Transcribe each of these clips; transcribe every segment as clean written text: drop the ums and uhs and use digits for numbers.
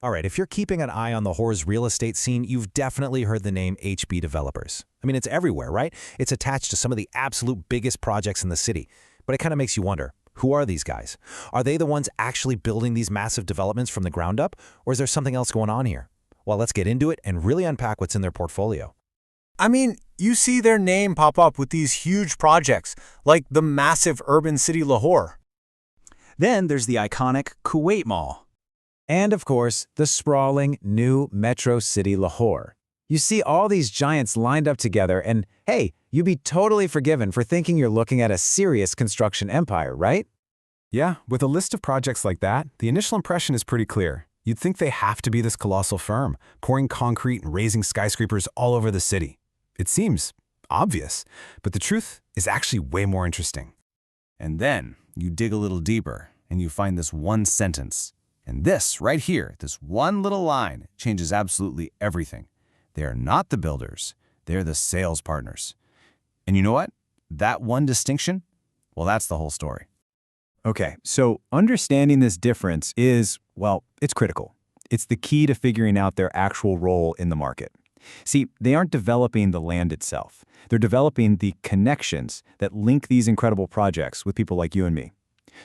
All right, if you're keeping an eye on Lahore's real estate scene, you've definitely heard the name HB Developers. I mean, it's everywhere, right? It's attached to some of the absolute biggest projects in the city. But it kind of makes you wonder, who are these guys? Are they the ones actually building these massive developments from the ground up? Or is there something else going on here? Well, let's get into it and really unpack what's in their portfolio. I mean, you see their name pop up with these huge projects, like the massive urban city Lahore. Then there's the iconic Kuwait Mall. And of course, the sprawling new metro city Lahore. You see all these giants lined up together and, hey, you'd be totally forgiven for thinking you're looking at a serious construction empire, right? Yeah, with a list of projects like that, the initial impression is pretty clear. You'd think they have to be this colossal firm, pouring concrete and raising skyscrapers all over the city. It seems obvious, but the truth is actually way more interesting. And then you dig a little deeper and you find this one sentence. And this right here, this one little line, changes absolutely everything. They are not the builders, they're the sales partners. And you know what? That one distinction, well, that's the whole story. Okay, so understanding this difference is, well, it's critical. It's the key to figuring out their actual role in the market. See, they aren't developing the land itself. They're developing the connections that link these incredible projects with people like you and me.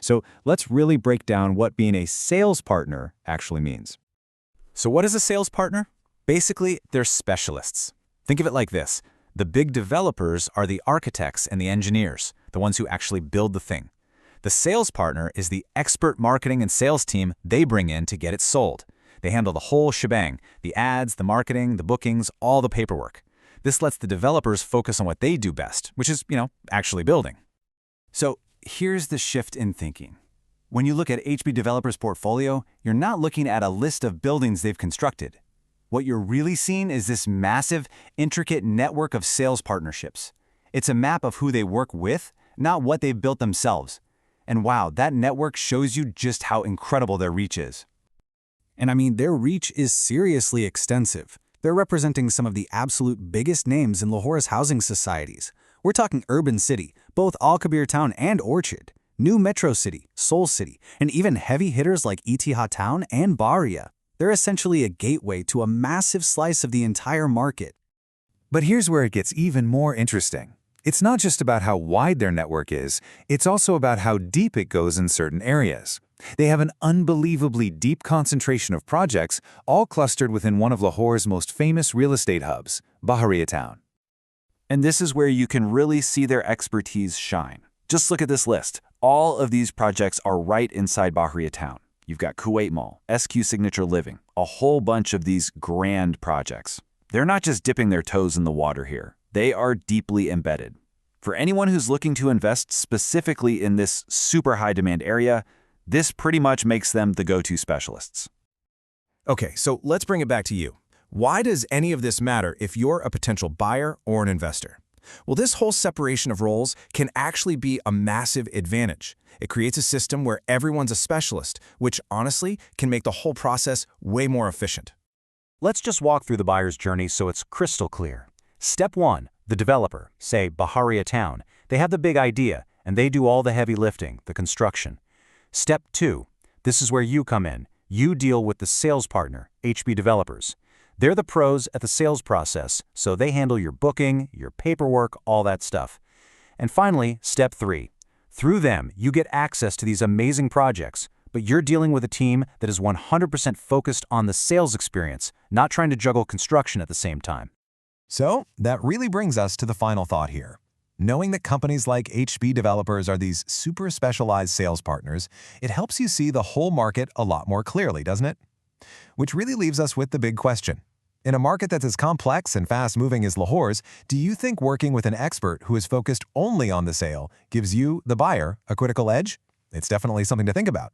So let's really break down what being a sales partner actually means. So what is a sales partner? Basically, they're specialists. Think of it like this. The big developers are the architects and the engineers, the ones who actually build the thing. The sales partner is the expert marketing and sales team they bring in to get it sold. They handle the whole shebang, the ads, the marketing, the bookings, all the paperwork. This lets the developers focus on what they do best, which is, actually building. So here's the shift in thinking. When you look at HB Developers' portfolio, you're not looking at a list of buildings they've constructed. What you're really seeing is this massive, intricate network of sales partnerships. It's a map of who they work with, not what they've built themselves. And wow, that network shows you just how incredible their reach is. And I mean, their reach is seriously extensive. They're representing some of the absolute biggest names in Lahore's housing societies. We're talking Urban City, both Al Kabir Town and Orchard, New Metro City, Soul City, and even heavy hitters like Etihad Town and Bahria. They're essentially a gateway to a massive slice of the entire market. But here's where it gets even more interesting. It's not just about how wide their network is, it's also about how deep it goes in certain areas. They have an unbelievably deep concentration of projects, all clustered within one of Lahore's most famous real estate hubs, Bahria Town. And this is where you can really see their expertise shine. Just look at this list. All of these projects are right inside Bahria Town. You've got Kuwait Mall, SQ Signature Living, a whole bunch of these grand projects. They're not just dipping their toes in the water here. They are deeply embedded. For anyone who's looking to invest specifically in this super high demand area, this pretty much makes them the go-to specialists. Okay, so let's bring it back to you. Why does any of this matter if you're a potential buyer or an investor? Well, this whole separation of roles can actually be a massive advantage. It creates a system where everyone's a specialist, which honestly can make the whole process way more efficient. Let's just walk through the buyer's journey so it's crystal clear. Step 1, the developer, say Bahria Town. They have the big idea, and they do all the heavy lifting, the construction. Step 2, this is where you come in. You deal with the sales partner, HB Developers. They're the pros at the sales process, so they handle your booking, your paperwork, all that stuff. And finally, step 3. Through them, you get access to these amazing projects, but you're dealing with a team that is 100% focused on the sales experience, not trying to juggle construction at the same time. So that really brings us to the final thought here. Knowing that companies like HB Developers are these super specialized sales partners, it helps you see the whole market a lot more clearly, doesn't it? Which really leaves us with the big question. In a market that's as complex and fast-moving as Lahore's, do you think working with an expert who is focused only on the sale gives you, the buyer, a critical edge? It's definitely something to think about.